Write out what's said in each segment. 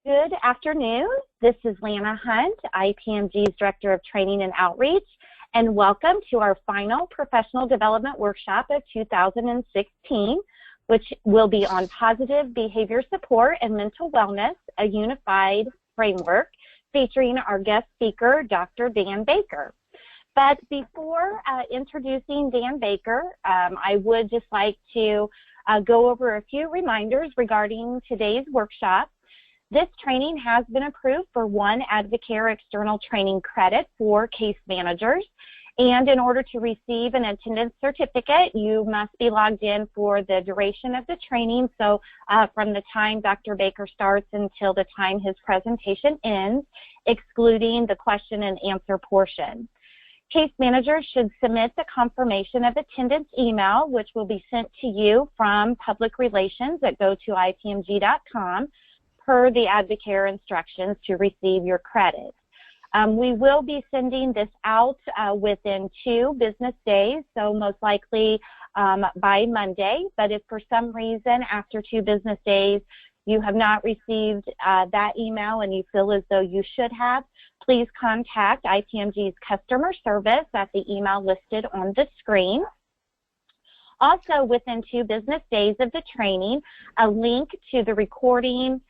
Good afternoon. This is Lana Hunt, IPMG's Director of Training and Outreach, and welcome to our final Professional Development Workshop of 2016, which will be on positive behavior support and mental wellness, a unified framework, featuring our guest speaker, Dr. Dan Baker. But before introducing Dan Baker, I would just like to go over a few reminders regarding today's workshop. This training has been approved for one Advocare external training credit for case managers. And in order to receive an attendance certificate, you must be logged in for the duration of the training. So from the time Dr. Baker starts until the time his presentation ends, excluding the question and answer portion. Case managers should submit the confirmation of attendance email, which will be sent to you from public relations at go2ipmg.com. per the Advocare instructions to receive your credit. We will be sending this out within 2 business days, so most likely by Monday. But if for some reason after 2 business days you have not received that email and you feel as though you should have, please contact IPMG's customer service at the email listed on the screen. Also, within 2 business days of the training, a link to the recording,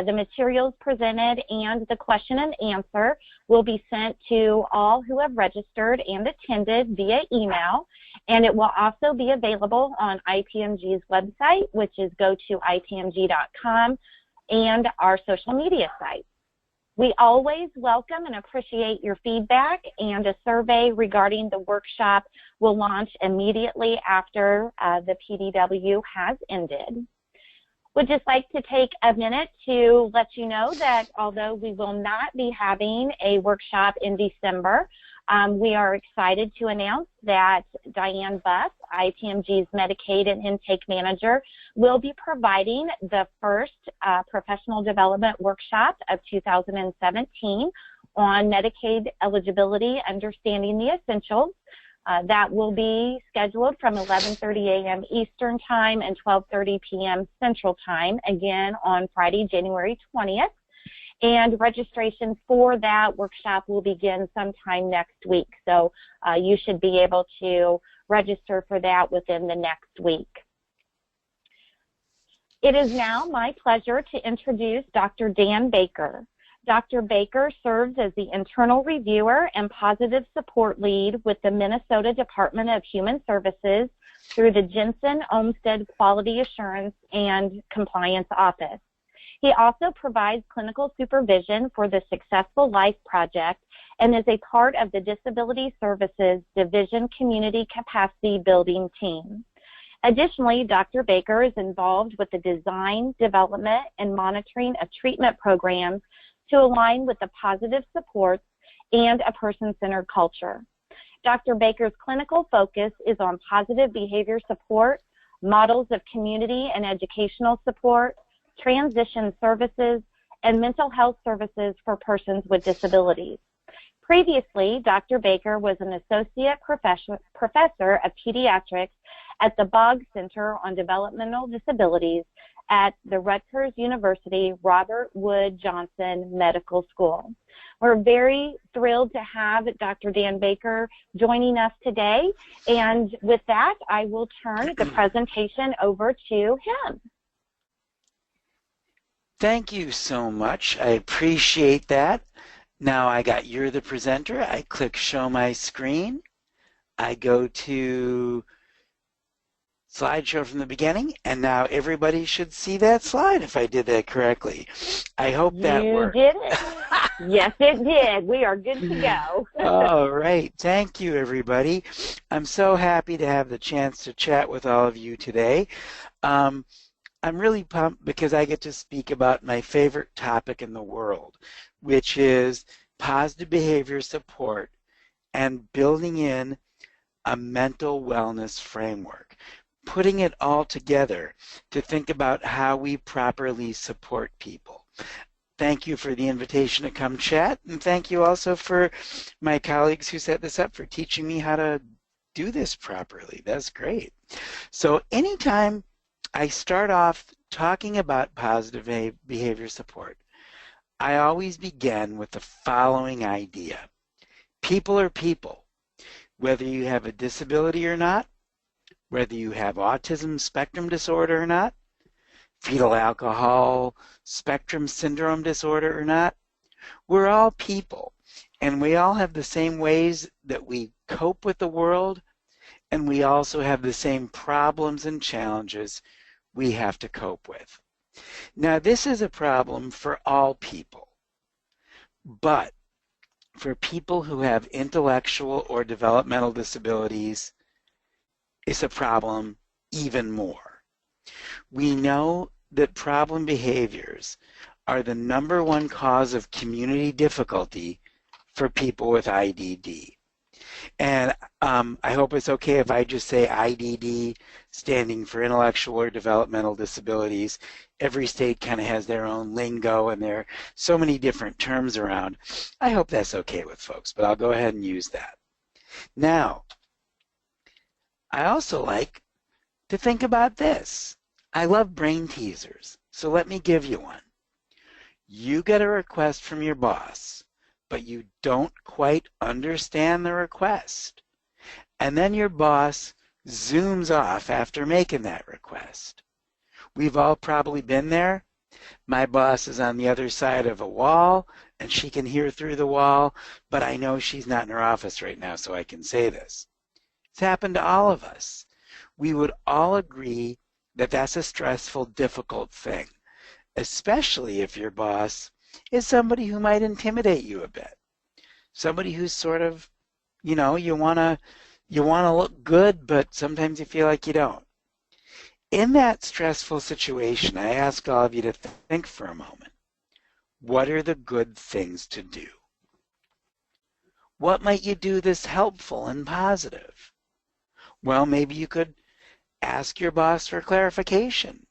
the materials presented, and the question and answer will be sent to all who have registered and attended via email, and it will also be available on IPMG's website, which is go2ipmg.com, and our social media sites. We always welcome and appreciate your feedback, and a survey regarding the workshop will launch immediately after the PDW has ended. Would just like to take a minute to let you know that although we will not be having a workshop in December, we are excited to announce that Diane Buss, IPMG's Medicaid and Intake Manager, will be providing the first professional development workshop of 2017 on Medicaid eligibility, understanding the essentials. That will be scheduled from 11:30 a.m. Eastern Time and 12:30 p.m. Central Time, again on Friday, January 20th. And registration for that workshop will begin sometime next week. So you should be able to register for that within the next week. It is now my pleasure to introduce Dr. Dan Baker. Dr. Baker serves as the internal reviewer and positive support lead with the Minnesota Department of Human Services through the Jensen Olmsted Quality Assurance and Compliance Office. He also provides clinical supervision for the Successful Life Project and is a part of the Disability Services Division Community Capacity Building team. Additionally, Dr. Baker is involved with the design, development, and monitoring of treatment programs to align with the positive supports and a person-centered culture. Dr. Baker's clinical focus is on positive behavior support, models of community and educational support, transition services, and mental health services for persons with disabilities. Previously, Dr. Baker was an associate professor of pediatrics at the Boggs Center on Developmental Disabilities at the Rutgers University Robert Wood Johnson Medical School. We're very thrilled to have Dr. Dan Baker joining us today, and with that, I will turn the presentation over to him. Thank you so much. I appreciate that. Now you're the presenter. I click show my screen. I go to slideshow from the beginning, and now everybody should see that slide if I did that correctly. I hope that worked. You did it. Yes, it did. We are good to go. All right. Thank you, everybody. I'm so happy to have the chance to chat with all of you today. I'm really pumped because I get to speak about my favorite topic in the world, which is positive behavior support and building in a mental wellness framework, putting it all together to think about how we properly support people. Thank you for the invitation to come chat, and thank you also for my colleagues who set this up for teaching me how to do this properly. That's great. So anytime I start off talking about positive behavior support, I always begin with the following idea. People are people, whether you have a disability or not, whether you have autism spectrum disorder or not, fetal alcohol spectrum syndrome disorder or not. We're all people, and we all have the same ways that we cope with the world, and we also have the same problems and challenges we have to cope with. Now, this is a problem for all people, but for people who have intellectual or developmental disabilities, it's a problem even more. We know that problem behaviors are the #1 cause of community difficulty for people with IDD. And I hope it's okay if I just say IDD, standing for intellectual or developmental disabilities. Every state kind of has their own lingo, and there are so many different terms around. I hope that's okay with folks, but I'll go ahead and use that. Now, I also like to think about this. I love brain teasers, so let me give you one. You get a request from your boss, but you don't quite understand the request. And then your boss zooms off after making that request. We've all probably been there. My boss is on the other side of a wall, and she can hear through the wall, but I know she's not in her office right now, so I can say this. It's happened to all of us. We would all agree that that's a stressful, difficult thing, especially if your boss is somebody who might intimidate you a bit. Somebody who's sort of, you want to look good, but sometimes you feel like you don't. In that stressful situation, I ask all of you to think for a moment. What are the good things to do? What might you do that's helpful and positive? Well, maybe you could ask your boss for clarification.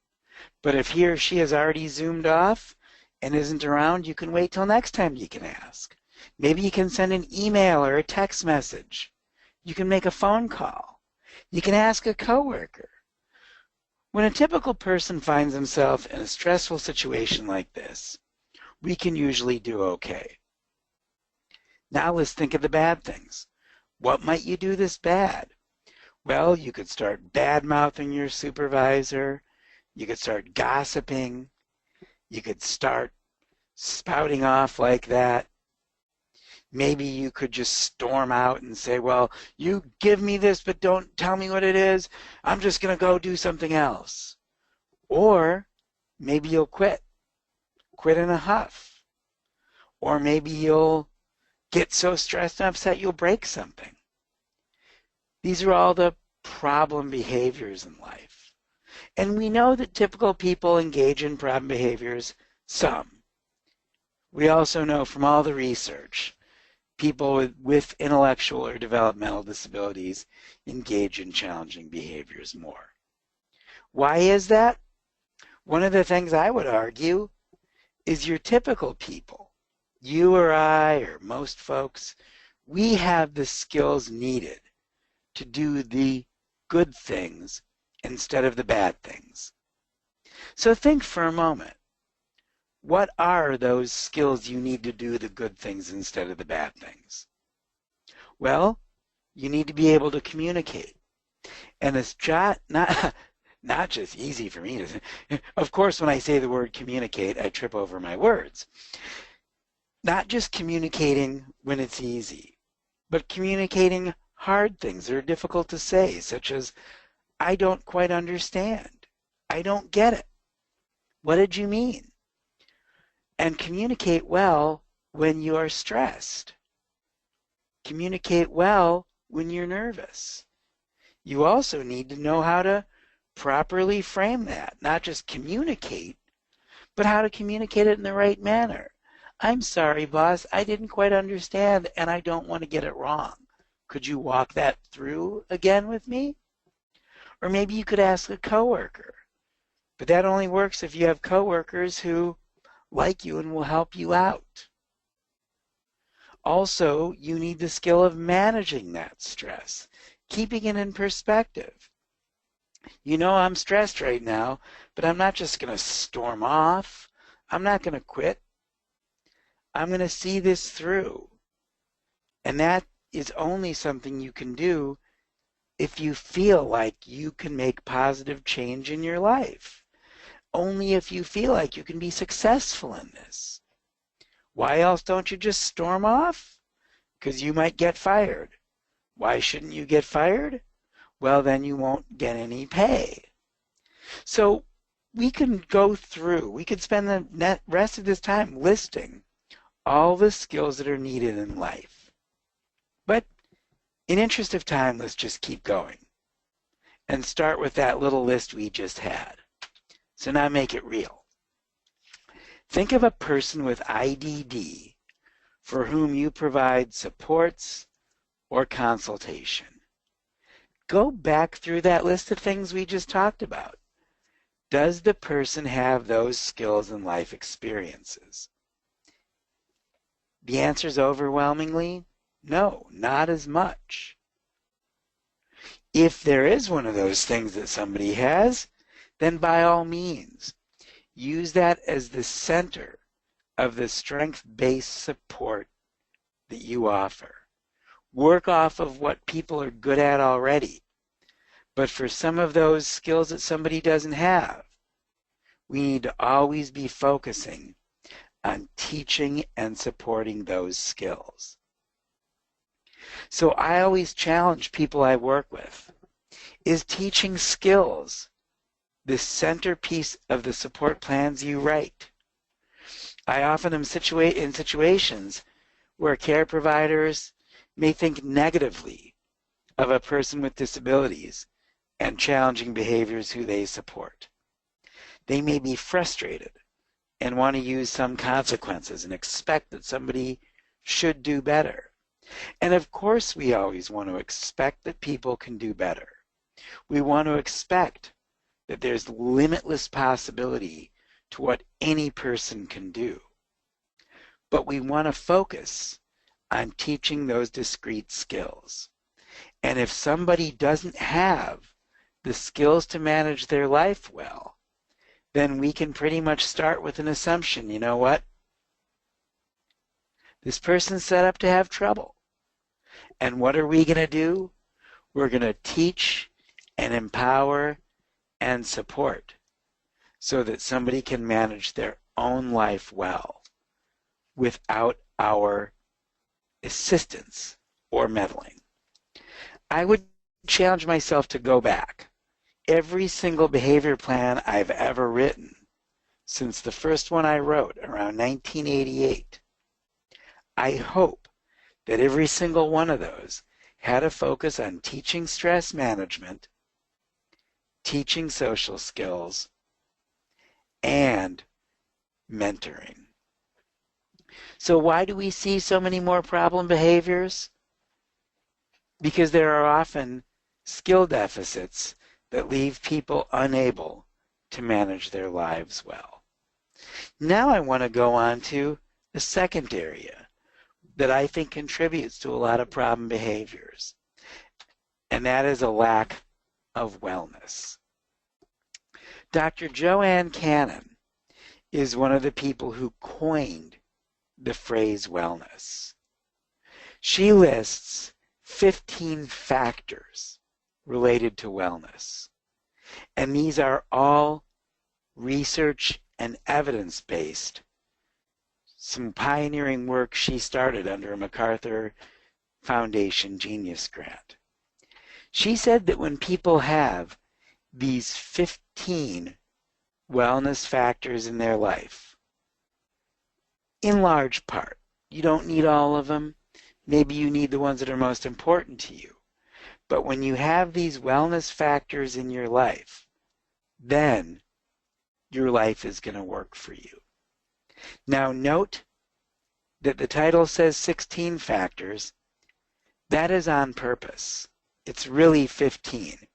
But if he or she has already zoomed off and isn't around, you can wait till next time you can ask. Maybe you can send an email or a text message. You can make a phone call. You can ask a coworker. When a typical person finds himself in a stressful situation like this, we can usually do okay. Now let's think of the bad things. What might you do that's bad? Well, you could start bad-mouthing your supervisor. You could start gossiping. You could start spouting off like that. Maybe you could just storm out and say, well, you give me this, but don't tell me what it is. I'm just going to go do something else. Or maybe you'll quit in a huff. Or maybe you'll get so stressed and upset you'll break something. These are all the problem behaviors in life. And we know that typical people engage in problem behaviors some. We also know from all the research, people with intellectual or developmental disabilities engage in challenging behaviors more. Why is that? One of the things I would argue is your typical people, you or I or most folks, we have the skills needed to do the good things instead of the bad things. So think for a moment. What are those skills you need to do the good things instead of the bad things? Well, you need to be able to communicate. And it's not just easy for me to, of course, when I say the word communicate, I trip over my words. Not just communicating when it's easy, but communicating hard things that are difficult to say, such as, I don't quite understand. I don't get it. What did you mean? And communicate well when you are stressed. Communicate well when you're nervous. You also need to know how to properly frame that, not just communicate, but how to communicate it in the right manner. I'm sorry, boss, I didn't quite understand and I don't want to get it wrong. Could you walk that through again with me? Or maybe you could ask a coworker. But that only works if you have coworkers who like you and will help you out. Also, you need the skill of managing that stress, keeping it in perspective. You know I'm stressed right now, but I'm not just going to storm off. I'm not going to quit. I'm going to see this through. And that is only something you can do if you feel like you can make positive change in your life. Only if you feel like you can be successful in this. Why else don't you just storm off? Because you might get fired. Why shouldn't you get fired? Well, then you won't get any pay. So we can go through, we could spend the rest of this time listing all the skills that are needed in life. But in interest of time, let's just keep going and start with that little list we just had. So now make it real. Think of a person with IDD for whom you provide supports or consultation. Go back through that list of things we just talked about. Does the person have those skills and life experiences? The answer is overwhelmingly no, not as much. If there is one of those things that somebody has, then by all means, use that as the center of the strength-based support that you offer. Work off of what people are good at already. But for some of those skills that somebody doesn't have, we need to always be focusing on teaching and supporting those skills. So I always challenge people I work with, is teaching skills the centerpiece of the support plans you write? I often am in situations where care providers may think negatively of a person with disabilities and challenging behaviors who they support. They may be frustrated and want to use some consequences and expect that somebody should do better. And of course we always want to expect that people can do better. We want to expect that there's limitless possibility to what any person can do. But we want to focus on teaching those discrete skills. And if somebody doesn't have the skills to manage their life well, then we can pretty much start with an assumption. You know what? This person's set up to have trouble. And what are we going to do? We're going to teach and empower and support so that somebody can manage their own life well without our assistance or meddling. I would challenge myself to go back. Every single behavior plan I've ever written, since the first one I wrote around 1988, I hope that every single one of those had a focus on teaching stress management, teaching social skills, and mentoring. So why do we see so many more problem behaviors? Because there are often skill deficits that leave people unable to manage their lives well. Now I want to go on to the second area that I think contributes to a lot of problem behaviors, and that is a lack of wellness. Dr. Joanne Cannon is one of the people who coined the phrase wellness. She lists 15 factors related to wellness, and these are all research and evidence-based. Some pioneering work she started under a MacArthur Foundation Genius Grant. She said that when people have these 15 wellness factors in their life, in large part, you don't need all of them. Maybe you need the ones that are most important to you. But when you have these wellness factors in your life, then your life is going to work for you. Now note that the title says 16 factors. That is on purpose. It's really 15.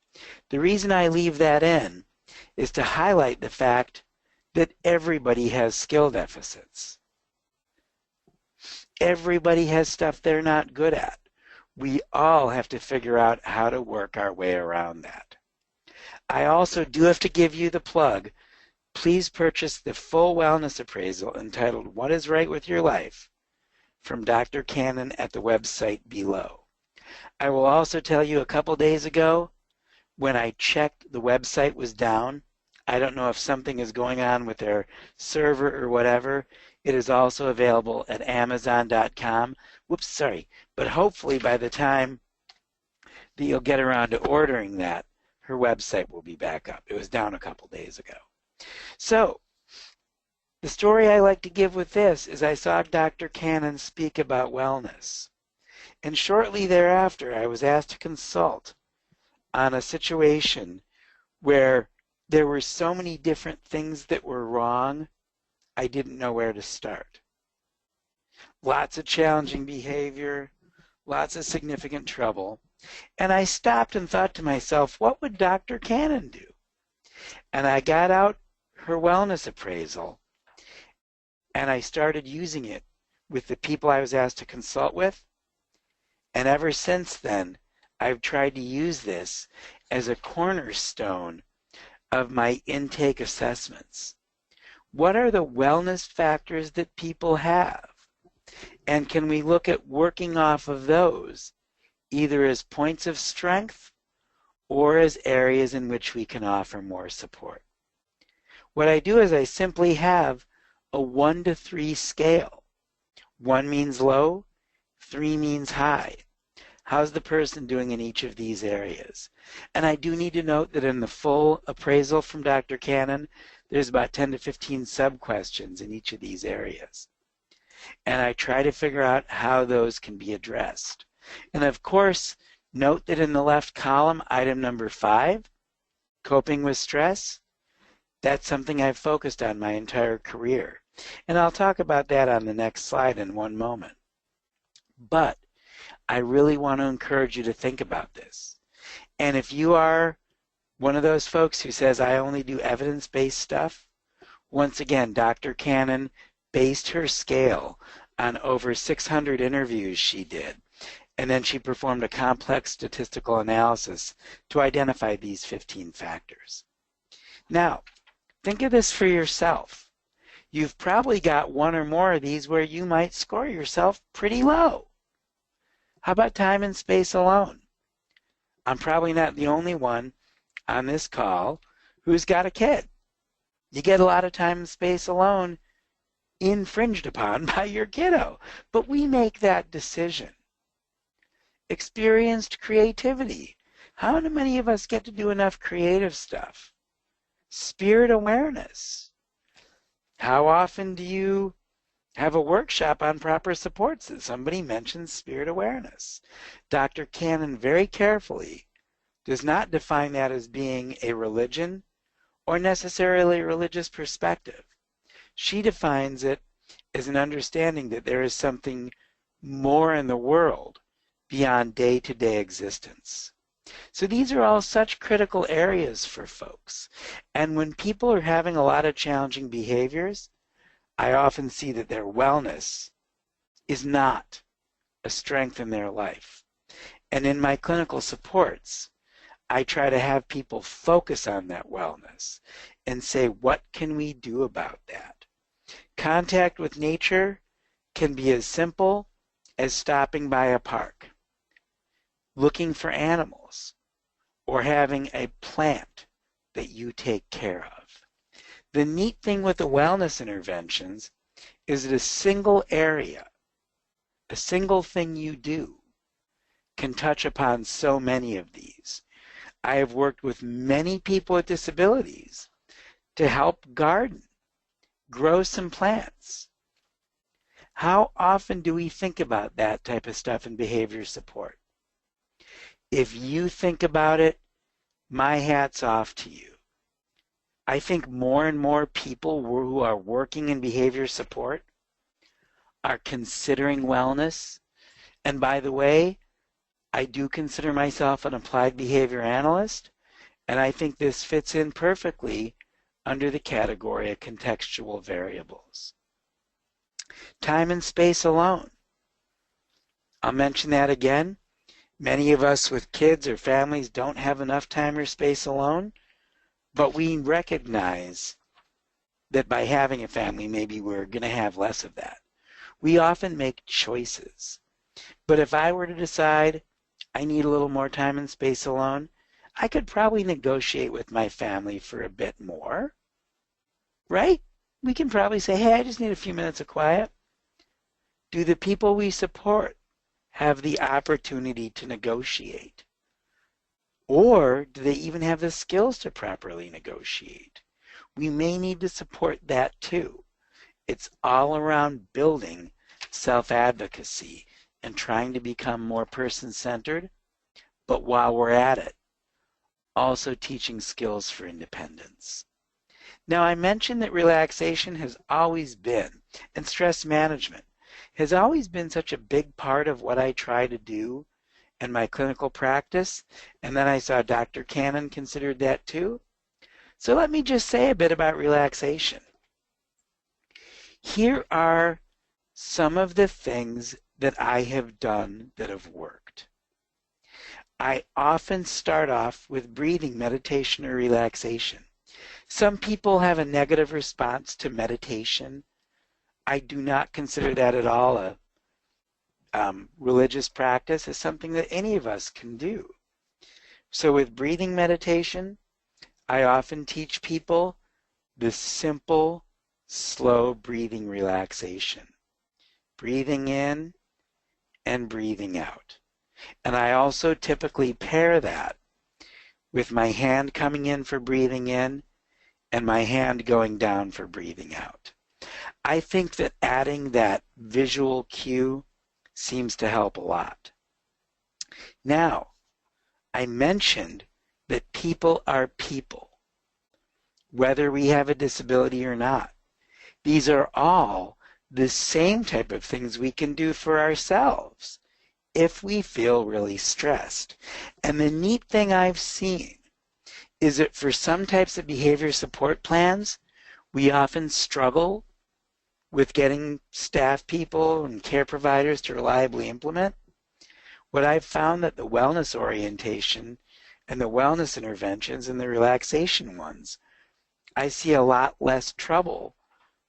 The reason I leave that in is to highlight the fact that everybody has skill deficits. Everybody has stuff they're not good at. We all have to figure out how to work our way around that. I also do have to give you the plug please purchase the full wellness appraisal entitled What is Right with Your Life from Dr. Cannon at the website below. I will also tell you a couple days ago when I checked the website was down. I don't know if something is going on with their server or whatever. It is also available at Amazon.com. Whoops, sorry. But hopefully by the time that you'll get around to ordering that, her website will be back up. It was down a couple days ago. So, the story I like to give with this is I saw Dr. Cannon speak about wellness. And shortly thereafter, I was asked to consult on a situation where there were so many different things that were wrong, I didn't know where to start. Lots of challenging behavior, lots of significant trouble. And I stopped and thought to myself, what would Dr. Cannon do? And I got out her wellness appraisal, and I started using it with the people I was asked to consult with. And ever since then, I've tried to use this as a cornerstone of my intake assessments. What are the wellness factors that people have? And can we look at working off of those, either as points of strength or as areas in which we can offer more support? What I do is I simply have a 1 to 3 scale. 1 means low, 3 means high. How's the person doing in each of these areas? And I do need to note that in the full appraisal from Dr. Cannon, there's about 10 to 15 sub-questions in each of these areas. And I try to figure out how those can be addressed. And of course, note that in the left column, item number 5, coping with stress, that's something I've focused on my entire career. And I'll talk about that on the next slide in one moment. But I really want to encourage you to think about this. And if you are one of those folks who says, I only do evidence-based stuff, once again, Dr. Cannon based her scale on over 600 interviews she did. And then she performed a complex statistical analysis to identify these 15 factors. Now, think of this for yourself. You've probably got one or more of these where you might score yourself pretty low. How about time and space alone? I'm probably not the only one on this call who's got a kid. You get a lot of time and space alone infringed upon by your kiddo, but we make that decision. Experienced creativity. How many of us get to do enough creative stuff? Spirit awareness. How often do you have a workshop on proper supports that somebody mentions spirit awareness? Dr. Cannon very carefully does not define that as being a religion or necessarily a religious perspective. She defines it as an understanding that there is something more in the world beyond day-to-day existence. So these are all such critical areas for folks. And when people are having a lot of challenging behaviors, I often see that their wellness is not a strength in their life. And in my clinical supports, I try to have people focus on that wellness and say, what can we do about that? Contact with nature can be as simple as stopping by a park, looking for animals, or having a plant that you take care of. The neat thing with the wellness interventions is that a single area, a single thing you do, can touch upon so many of these. I have worked with many people with disabilities to help garden, grow some plants. How often do we think about that type of stuff in behavior support? If you think about it, my hat's off to you. I think more and more people who are working in behavior support are considering wellness. And by the way, I do consider myself an applied behavior analyst, and I think this fits in perfectly under the category of contextual variables. Time and space alone. I'll mention that again. Many of us with kids or families don't have enough time or space alone, but we recognize that by having a family, maybe we're going to have less of that. We often make choices. But if I were to decide I need a little more time and space alone, I could probably negotiate with my family for a bit more, right? We can probably say, hey, I just need a few minutes of quiet. Do the people we support have the opportunity to negotiate? Or do they even have the skills to properly negotiate? We may need to support that too. It's all around building self-advocacy and trying to become more person-centered, but while we're at it, also teaching skills for independence. Now, I mentioned that relaxation has always been, and stress management has always been such a big part of what I try to do in my clinical practice, and then I saw Dr. Cannon considered that too. So let me just say a bit about relaxation. Here are some of the things that I have done that have worked. I often start off with breathing meditation or relaxation. Some people have a negative response to meditation. I do not consider that at all a religious practice. It's something that any of us can do. So with breathing meditation, I often teach people this simple, slow breathing relaxation. Breathing in and breathing out. And I also typically pair that with my hand coming in for breathing in and my hand going down for breathing out. I think that adding that visual cue seems to help a lot. Now, I mentioned that people are people, whether we have a disability or not. These are all the same type of things we can do for ourselves if we feel really stressed. And the neat thing I've seen is that for some types of behavior support plans, we often struggle with getting staff people and care providers to reliably implement. What I've found that the wellness orientation and the wellness interventions and the relaxation ones, I see a lot less trouble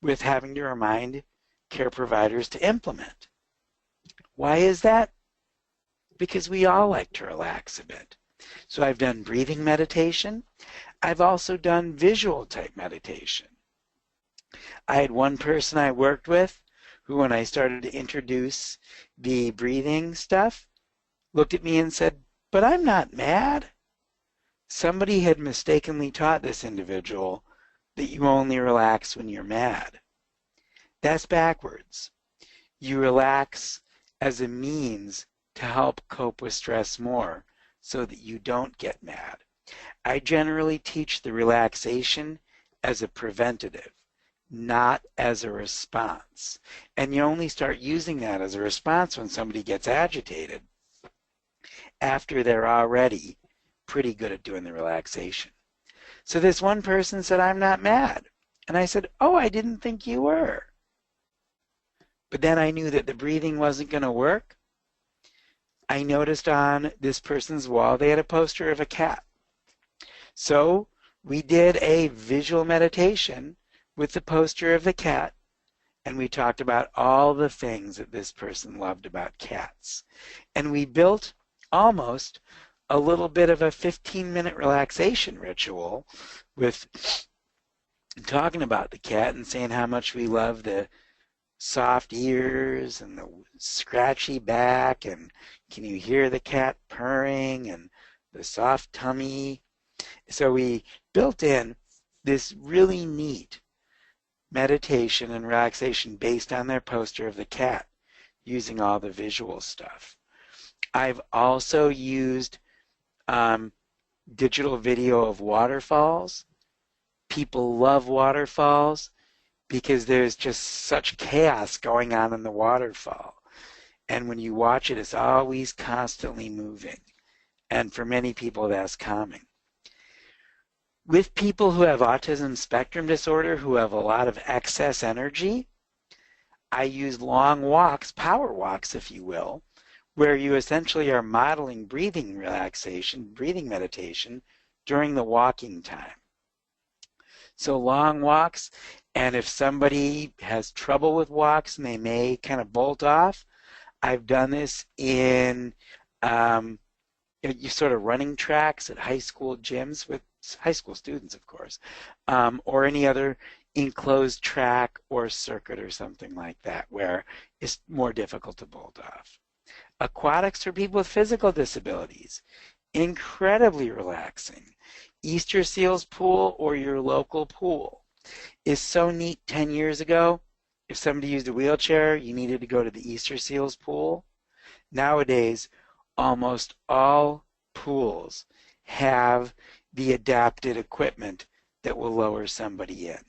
with having to remind care providers to implement. Why is that? Because we all like to relax a bit. So I've done breathing meditation. I've also done visual type meditation. I had one person I worked with who, when I started to introduce the breathing stuff, looked at me and said, "But I'm not mad." Somebody had mistakenly taught this individual that you only relax when you're mad. That's backwards. You relax as a means to help cope with stress more so that you don't get mad. I generally teach the relaxation as a preventative, not as a response. And you only start using that as a response when somebody gets agitated after they're already pretty good at doing the relaxation. So this one person said, "I'm not mad." And I said, "Oh, I didn't think you were." But then I knew that the breathing wasn't going to work. I noticed on this person's wall they had a poster of a cat. So we did a visual meditation with the poster of the cat, and we talked about all the things that this person loved about cats. And we built almost a little bit of a 15-minute relaxation ritual with talking about the cat and saying how much we love the soft ears and the scratchy back, and can you hear the cat purring, and the soft tummy. So we built in this really neat meditation and relaxation based on their poster of the cat, using all the visual stuff. I've also used digital video of waterfalls. People love waterfalls because there's just such chaos going on in the waterfall. And when you watch it, it's always constantly moving. And for many people, that's calming. With people who have autism spectrum disorder, who have a lot of excess energy, I use long walks, power walks, if you will, where you essentially are modeling breathing relaxation, breathing meditation during the walking time. So long walks, and if somebody has trouble with walks and they may kind of bolt off, I've done this in you sort of running tracks at high school gyms with high school students, of course, or any other enclosed track or circuit or something like that where it's more difficult to bolt off. Aquatics for people with physical disabilities, incredibly relaxing. Easter Seals pool or your local pool is so neat. 10 years ago, if somebody used a wheelchair, you needed to go to the Easter Seals pool. Nowadays, almost all pools have the adapted equipment that will lower somebody in.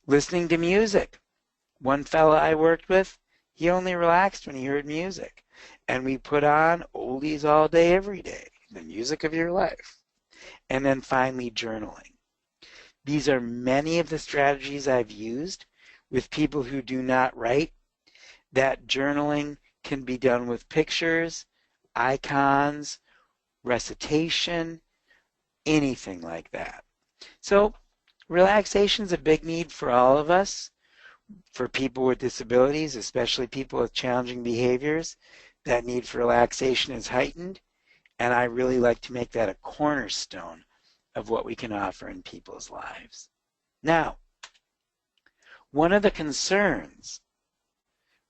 Listening to music. One fella I worked with, he only relaxed when he heard music. And we put on oldies all day, every day, the music of your life. And then finally, journaling. These are many of the strategies I've used with people who do not write. That journaling can be done with pictures, icons, recitation, anything like that. So relaxation is a big need for all of us. For people with disabilities, especially people with challenging behaviors, that need for relaxation is heightened, and I really like to make that a cornerstone of what we can offer in people's lives. Now, one of the concerns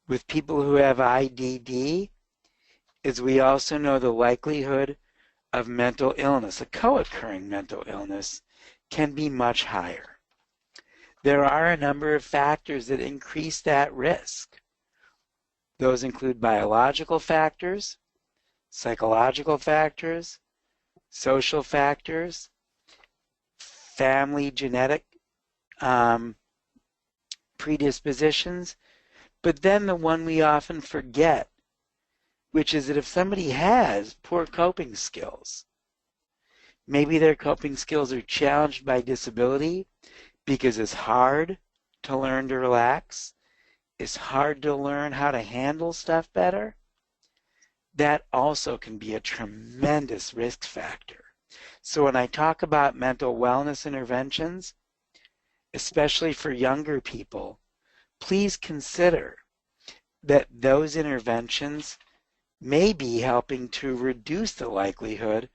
with people who have IDD is we also know the likelihood of mental illness, a co-occurring mental illness, can be much higher. There are a number of factors that increase that risk. Those include biological factors, psychological factors, social factors, family genetic predispositions, but then the one we often forget, which is that if somebody has poor coping skills, maybe their coping skills are challenged by disability because it's hard to learn to relax, it's hard to learn how to handle stuff better, that also can be a tremendous risk factor. So when I talk about mental wellness interventions, especially for younger people, please consider that those interventions may be helping to reduce the likelihood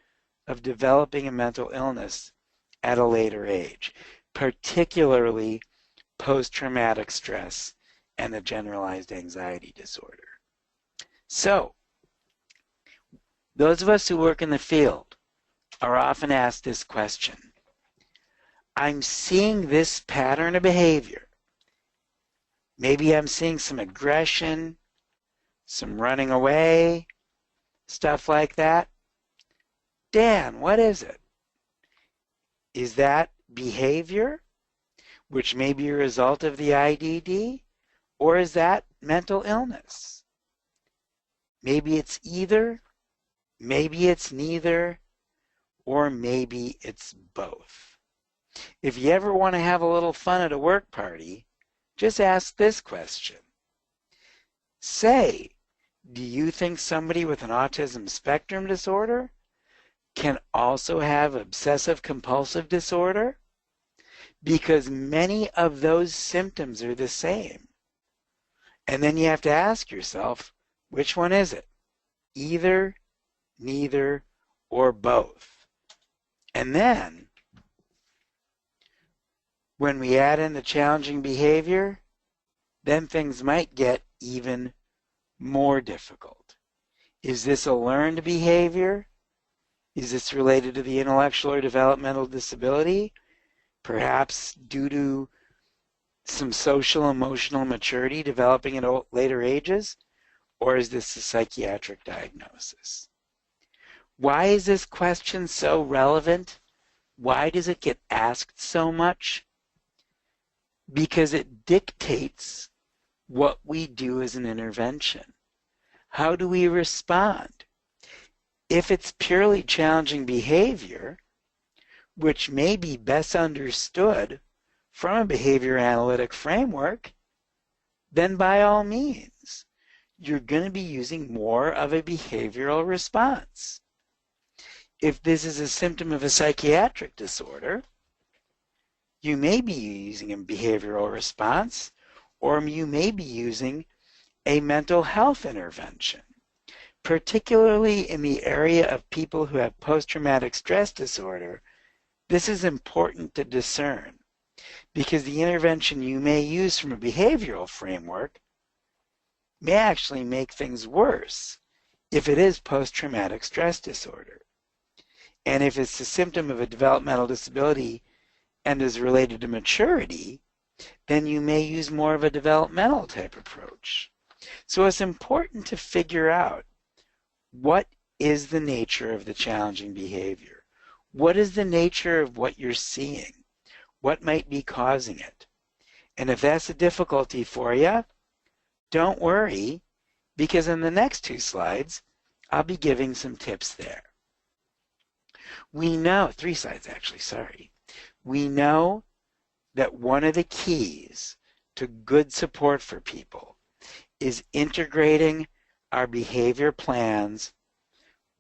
of developing a mental illness at a later age, particularly post-traumatic stress and a generalized anxiety disorder. So, those of us who work in the field are often asked this question. I'm seeing this pattern of behavior. Maybe I'm seeing some aggression, some running away, stuff like that. Dan, what is it? Is that behavior, which may be a result of the IDD, or is that mental illness? Maybe it's either, maybe it's neither, or maybe it's both. If you ever want to have a little fun at a work party, just ask this question. Say, do you think somebody with an autism spectrum disorder can also have obsessive compulsive disorder? Because many of those symptoms are the same. And then you have to ask yourself, which one is it? Either, neither, or both. And then, when we add in the challenging behavior, then things might get even more difficult. Is this a learned behavior? Is this related to the intellectual or developmental disability? Perhaps due to some social emotional maturity developing at later ages? Or is this a psychiatric diagnosis? Why is this question so relevant? Why does it get asked so much? Because it dictates what we do as an intervention. How do we respond? If it's purely challenging behavior, which may be best understood from a behavior analytic framework, then by all means, you're going to be using more of a behavioral response. If this is a symptom of a psychiatric disorder, You may be using a behavioral response, or you may be using a mental health intervention, particularly in the area of people who have post-traumatic stress disorder. This is important to discern because the intervention you may use from a behavioral framework may actually make things worse if it is post-traumatic stress disorder. And if it's a symptom of a developmental disability and is related to maturity, then you may use more of a developmental type approach. So it's important to figure out what is the nature of the challenging behavior. What is the nature of what you're seeing? What might be causing it? And if that's a difficulty for you, don't worry, because in the next 2 slides, I'll be giving some tips there. We know, 3 slides actually, sorry. We know that one of the keys to good support for people is integrating our behavior plans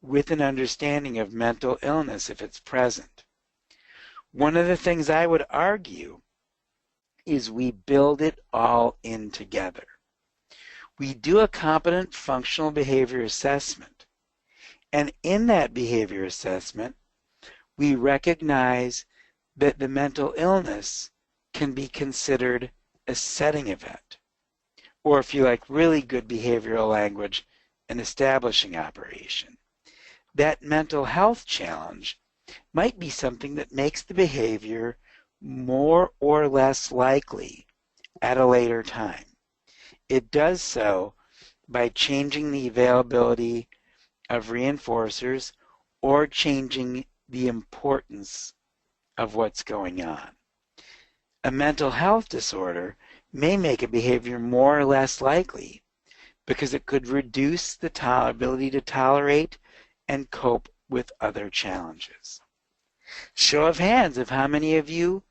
with an understanding of mental illness if it's present. One of the things I would argue is we build it all in together. We do a competent functional behavior assessment, and in that behavior assessment, we recognize that the mental illness can be considered a setting event, or if you like really good behavioral language, an establishing operation. That mental health challenge might be something that makes the behavior more or less likely at a later time. It does so by changing the availability of reinforcers or changing the importance of what's going on. A mental health disorder may make a behavior more or less likely because it could reduce the ability to tolerate and cope with other challenges. Show of hands of how many of you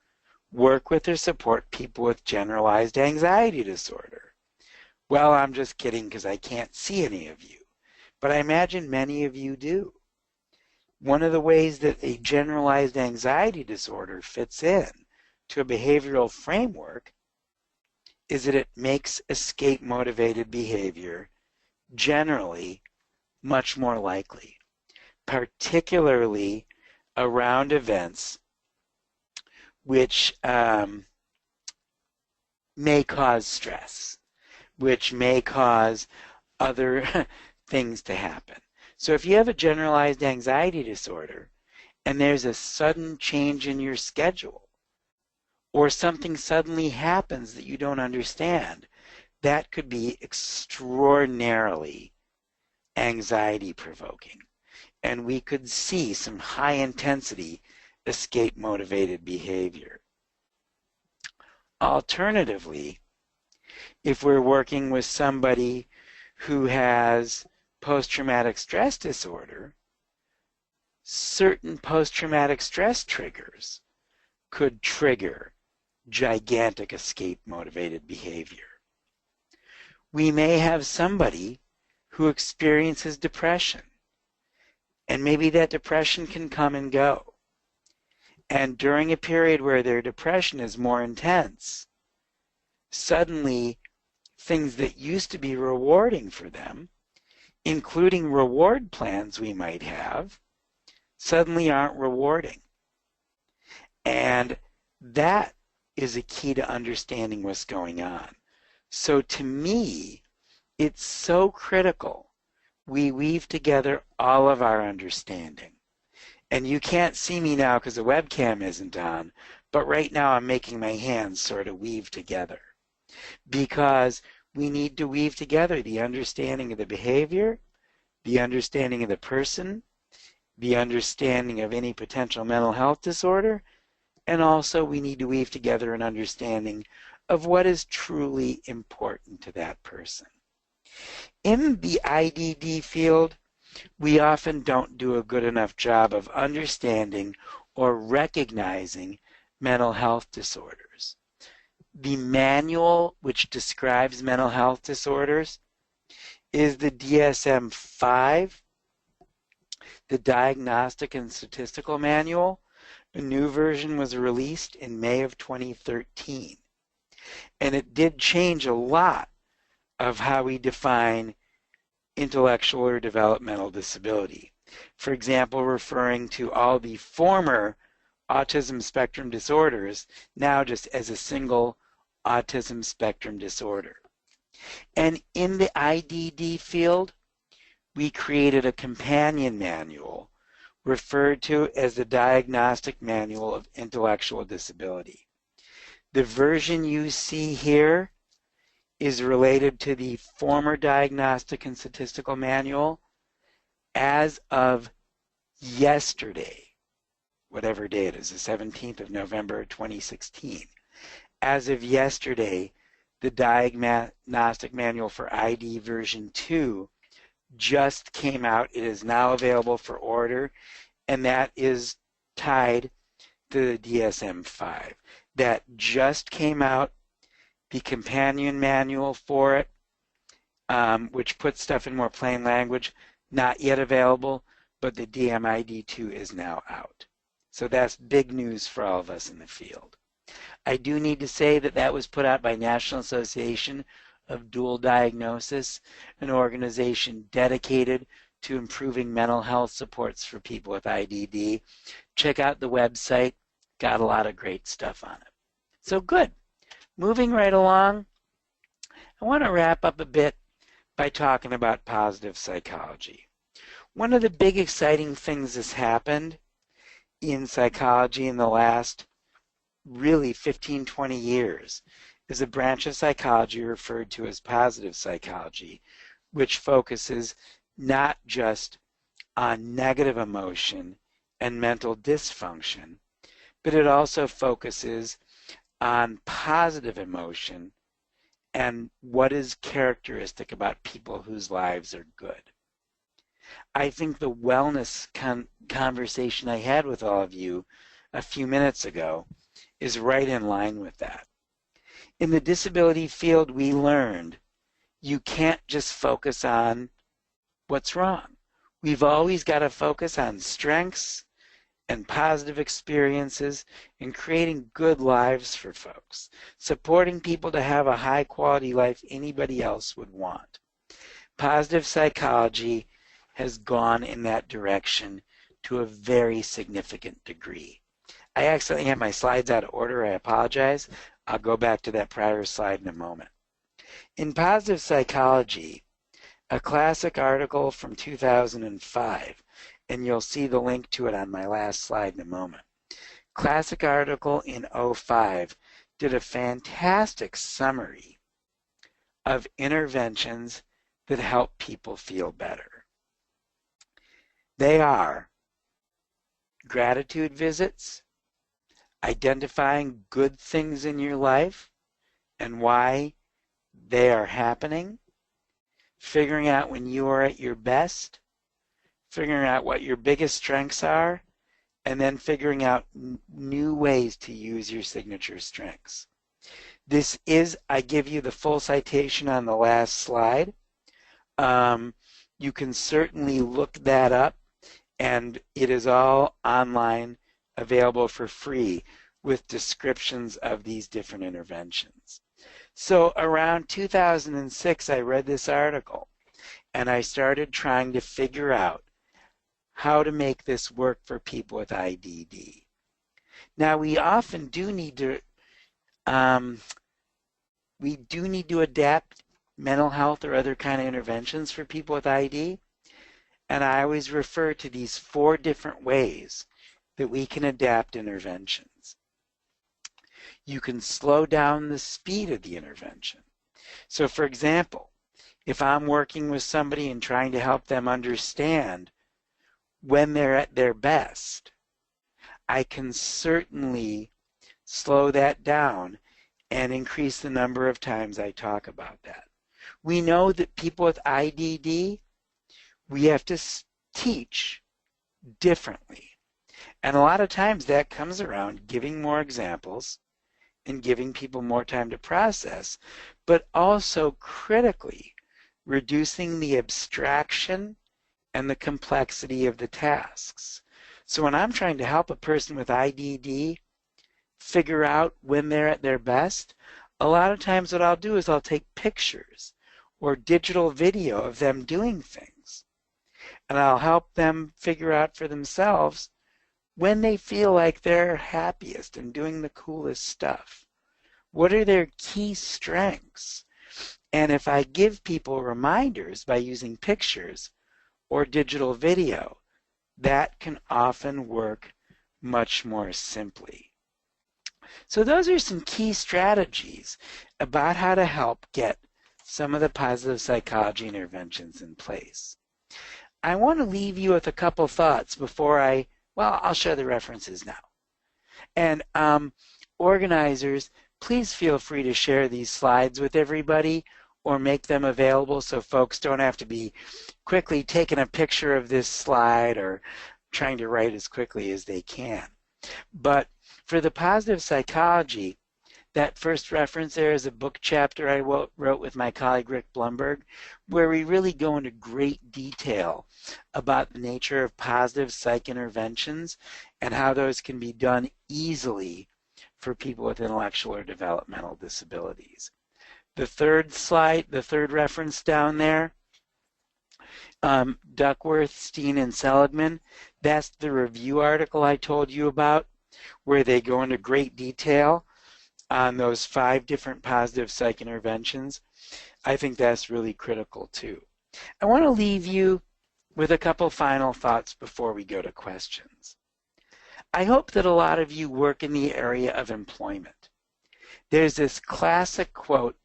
work with or support people with generalized anxiety disorder. Well, I'm just kidding because I can't see any of you, but I imagine many of you do. One of the ways that a generalized anxiety disorder fits in to a behavioral framework is that it makes escape-motivated behavior generally much more likely, particularly around events which may cause stress, which may cause other things to happen. So if you have a generalized anxiety disorder and there's a sudden change in your schedule, or something suddenly happens that you don't understand, that could be extraordinarily anxiety-provoking. And we could see some high-intensity escape-motivated behavior. Alternatively, if we're working with somebody who has post-traumatic stress disorder, certain post-traumatic stress triggers could trigger gigantic escape-motivated behavior. We may have somebody who experiences depression, and maybe that depression can come and go. And during a period where their depression is more intense, suddenly things that used to be rewarding for them, including reward plans we might have, suddenly aren't rewarding. And that is a key to understanding what's going on. So to me, it's so critical we weave together all of our understanding. And you can't see me now because the webcam isn't on, but right now I'm making my hands sort of weave together. Because we need to weave together the understanding of the behavior, the understanding of the person, the understanding of any potential mental health disorder, and also we need to weave together an understanding of what is truly important to that person. In the IDD field, we often don't do a good enough job of understanding or recognizing mental health disorders. The manual which describes mental health disorders is the DSM-5, the Diagnostic and Statistical Manual, A new version was released in May of 2013. And it did change a lot of how we define intellectual or developmental disability. For example, referring to all the former autism spectrum disorders now just as a single autism spectrum disorder. And in the IDD field, we created a companion manual referred to as the Diagnostic Manual of Intellectual Disability. The version you see here is related to the former Diagnostic and Statistical Manual as of yesterday, whatever day it is, the 17th of November 2016. As of yesterday, the Diagnostic Manual for ID version 2 just came out. It is now available for order, and that is tied to the DSM-5. That just came out. The companion manual for it, which puts stuff in more plain language, not yet available, but the DMID2 is now out. So that's big news for all of us in the field. I do need to say that that was put out by National Association of Dual Diagnosis, an organization dedicated to improving mental health supports for people with IDD. Check out the website, got a lot of great stuff on it. So good. Moving right along, I want to wrap up a bit by talking about positive psychology. One of the big exciting things that's happened in psychology in the last really 15, 20 years is a branch of psychology referred to as positive psychology, which focuses not just on negative emotion and mental dysfunction, but it also focuses on positive emotion and what is characteristic about people whose lives are good. I think the wellness conversation I had with all of you a few minutes ago is right in line with that. In the disability field, we learned you can't just focus on what's wrong. We've always got to focus on strengths and positive experiences and creating good lives for folks, supporting people to have a high quality life anybody else would want. Positive psychology has gone in that direction to a very significant degree. I accidentally have my slides out of order. I apologize. I'll go back to that prior slide in a moment. In positive psychology, a classic article from 2005, and you'll see the link to it on my last slide in a moment. Classic article in 05 did a fantastic summary of interventions that help people feel better. They are gratitude visits, identifying good things in your life and why they are happening, figuring out when you are at your best, figuring out what your biggest strengths are, and then figuring out new ways to use your signature strengths. This is, I give you the full citation on the last slide. You can certainly look that up, and it is all online, available for free with descriptions of these different interventions. So around 2006, I read this article, and I started trying to figure out how to make this work for people with IDD. Now, we often do need to adapt mental health or other kind of interventions for people with ID, and I always refer to these 4 different ways that we can adapt interventions. You can slow down the speed of the intervention. So, for example, if I'm working with somebody and trying to help them understand when they're at their best, I can certainly slow that down and increase the number of times I talk about that. We know that people with IDD, we have to teach differently. And a lot of times that comes around giving more examples and giving people more time to process, but also critically reducing the abstraction and the complexity of the tasks. So when I'm trying to help a person with IDD figure out when they're at their best, a lot of times what I'll do is I'll take pictures or digital video of them doing things. And I'll help them figure out for themselves when they feel like they're happiest and doing the coolest stuff. What are their key strengths? And if I give people reminders by using pictures or digital video, that can often work much more simply. So those are some key strategies about how to help get some of the positive psychology interventions in place. I want to leave you with a couple thoughts before I'll share the references now. And organizers, please feel free to share these slides with everybody or make them available so folks don't have to be quickly taking a picture of this slide or trying to write as quickly as they can. But for the positive psychology, that first reference there is a book chapter I wrote with my colleague Rick Blumberg, where we really go into great detail about the nature of positive psych interventions and how those can be done easily for people with intellectual or developmental disabilities. The third slide, the third reference down there, Duckworth, Steen, and Seligman, that's the review article I told you about, where they go into great detail on those 5 different positive psych interventions. I think that's really critical too. I want to leave you with a couple final thoughts before we go to questions. I hope that a lot of you work in the area of employment. There's this classic quote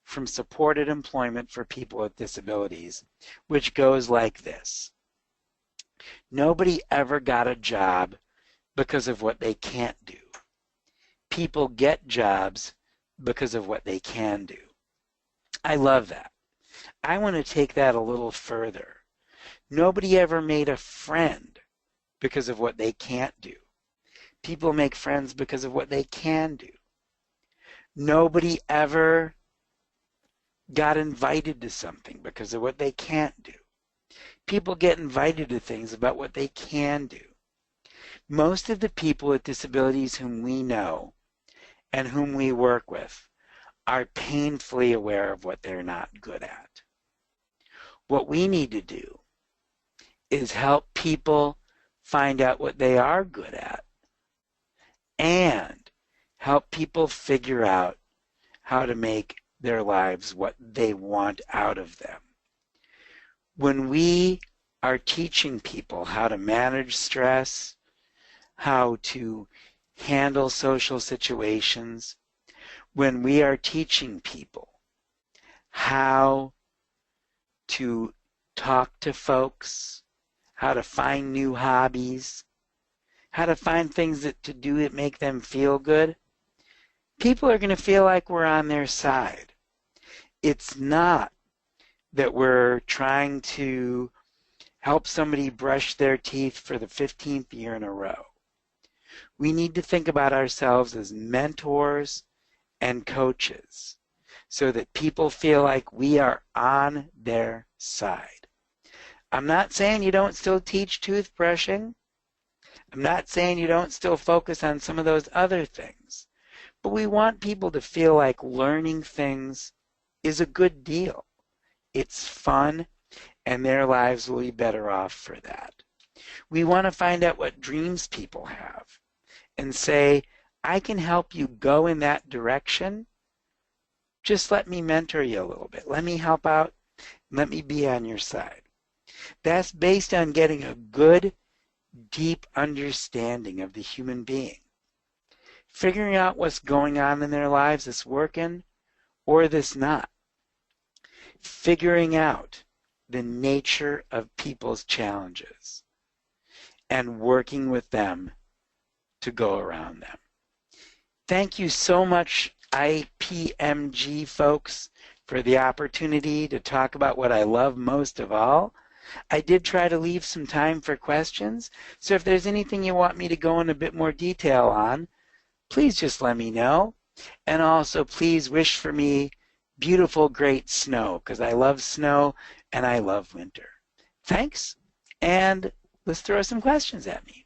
from Supported Employment for People with Disabilities, which goes like this: nobody ever got a job because of what they can't do. People get jobs because of what they can do. I love that. I want to take that a little further. Nobody ever made a friend because of what they can't do. People make friends because of what they can do. Nobody ever got invited to something because of what they can't do. People get invited to things about what they can do. Most of the people with disabilities whom we know and whom we work with are painfully aware of what they're not good at. What we need to do is help people find out what they are good at and help people figure out how to make their lives what they want out of them. When we are teaching people how to manage stress, how to handle social situations, when we are teaching people how to talk to folks, how to find new hobbies, how to find things to do that make them feel good, people are going to feel like we're on their side. It's not that we're trying to help somebody brush their teeth for the 15th year in a row. We need to think about ourselves as mentors and coaches so that people feel like we are on their side. I'm not saying you don't still teach toothbrushing. I'm not saying you don't still focus on some of those other things. But we want people to feel like learning things is a good deal. It's fun, and their lives will be better off for that. We want to find out what dreams people have and say, I can help you go in that direction. Just let me mentor you a little bit. Let me help out. Let me be on your side. That's based on getting a good, deep understanding of the human being. Figuring out what's going on in their lives that's working or that's not. Figuring out the nature of people's challenges and working with them to go around them. Thank you so much, IPMG folks, for the opportunity to talk about what I love most of all. I did try to leave some time for questions, so if there's anything you want me to go in a bit more detail on, please just let me know. And also please wish for me beautiful, great snow, because I love snow and I love winter. Thanks, and let's throw some questions at me.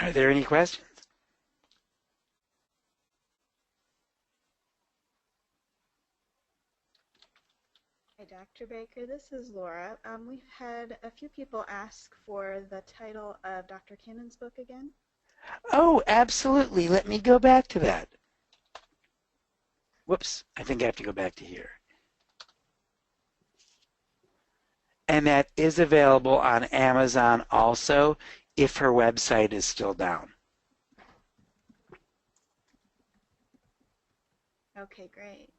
Are there any questions? Hi, Dr. Baker. This is Laura. We've had a few people ask for the title of Dr. Cannon's book again. Oh, absolutely. Let me go back to that. Whoops, I think I have to go back to here. And that is available on Amazon also if her website is still down. Okay, great.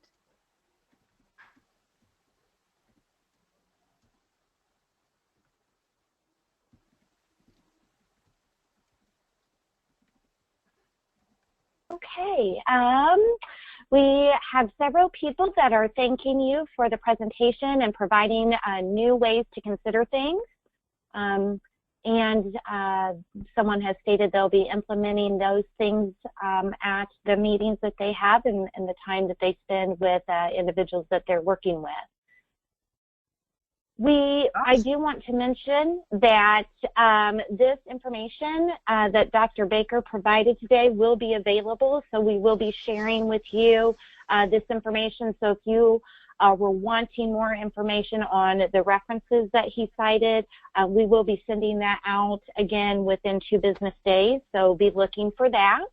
Okay. We have several people that are thanking you for the presentation and providing new ways to consider things. Someone has stated they'll be implementing those things at the meetings that they have and the time that they spend with individuals that they're working with. I do want to mention that this information that Dr. Baker provided today will be available, so we will be sharing with you this information. So if you were wanting more information on the references that he cited, we will be sending that out again within 2 business days, so be looking for that.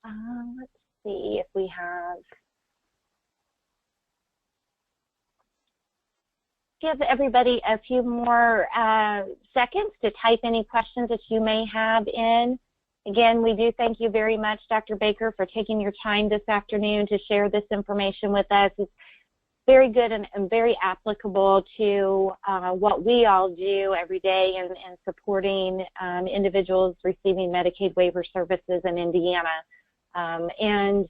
Let's see if we have... Give everybody a few more seconds to type any questions that you may have in. Again, we do thank you very much, Dr. Baker, for taking your time this afternoon to share this information with us. It's very good and very applicable to what we all do every day in supporting individuals receiving Medicaid waiver services in Indiana. And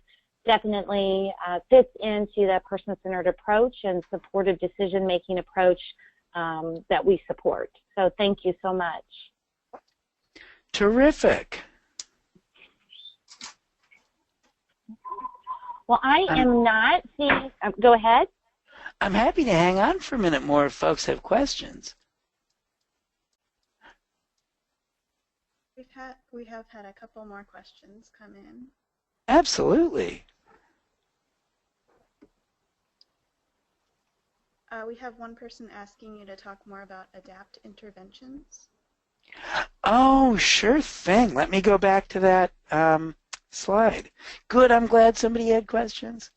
definitely fits into the person-centered approach and supportive decision-making approach that we support. So thank you so much. Terrific. Well, I am not seeing, go ahead. I'm happy to hang on for a minute more if folks have questions. We have had a couple more questions come in. Absolutely. We have one person asking you to talk more about adapt interventions. Oh, sure thing. Let me go back to that slide. Good, I'm glad somebody had questions.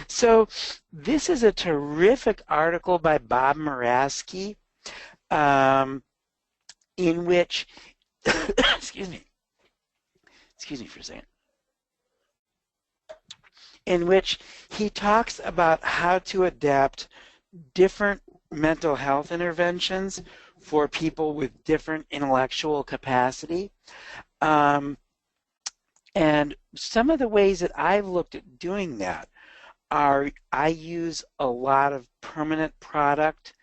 So this is a terrific article by Bob Moraski in which, excuse me for a second, in which he talks about how to adapt different mental health interventions for people with different intellectual capacity. And some of the ways that I've looked at doing that are I use a lot of permanent product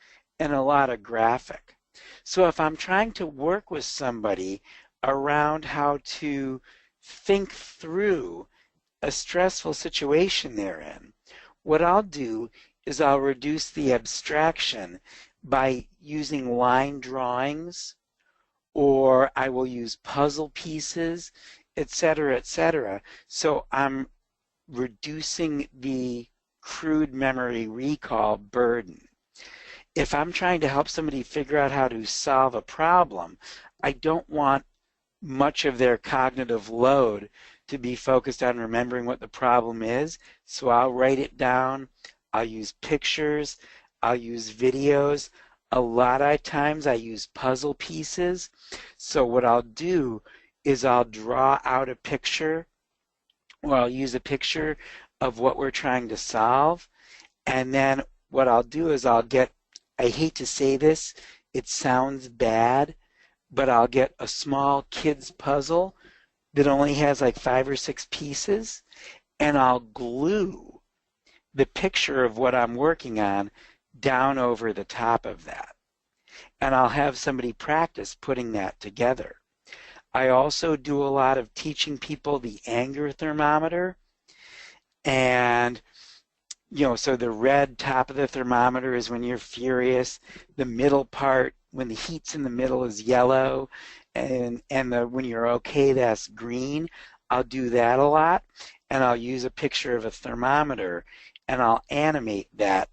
and a lot of graphic. So if I'm trying to work with somebody around how to think through a stressful situation they're in, what I'll do is I'll reduce the abstraction by using line drawings, or I will use puzzle pieces, etc., etc. So I'm reducing the crude memory recall burden. If I'm trying to help somebody figure out how to solve a problem, I don't want much of their cognitive load to be focused on remembering what the problem is. So I'll write it down, I'll use pictures, I'll use videos. A lot of times I use puzzle pieces. So what I'll do is I'll draw out a picture, or I'll use a picture of what we're trying to solve. And then what I'll do is I'll get, I hate to say this, it sounds bad, but I'll get a small kid's puzzle that only has like 5 or 6 pieces, and I'll glue the picture of what I'm working on down over the top of that. And I'll have somebody practice putting that together. I also do a lot of teaching people the anger thermometer, and So the red top of the thermometer is when you're furious. The middle part, when the heat's in the middle, is yellow, and when you're okay, that's green. I'll do that a lot, and I'll use a picture of a thermometer, and I'll animate that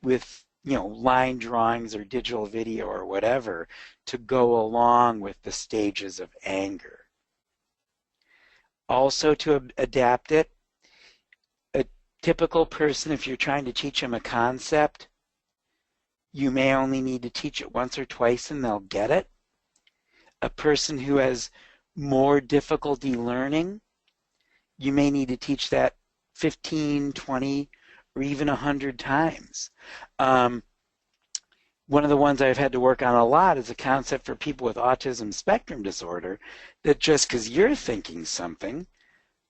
with line drawings or digital video or whatever to go along with the stages of anger. Also, to adapt it, a typical person, if you're trying to teach them a concept, you may only need to teach it once or twice and they'll get it. A person who has more difficulty learning, you may need to teach that 15, 20, or even 100 times. One of the ones I've had to work on a lot is a concept for people with autism spectrum disorder, that just because you're thinking something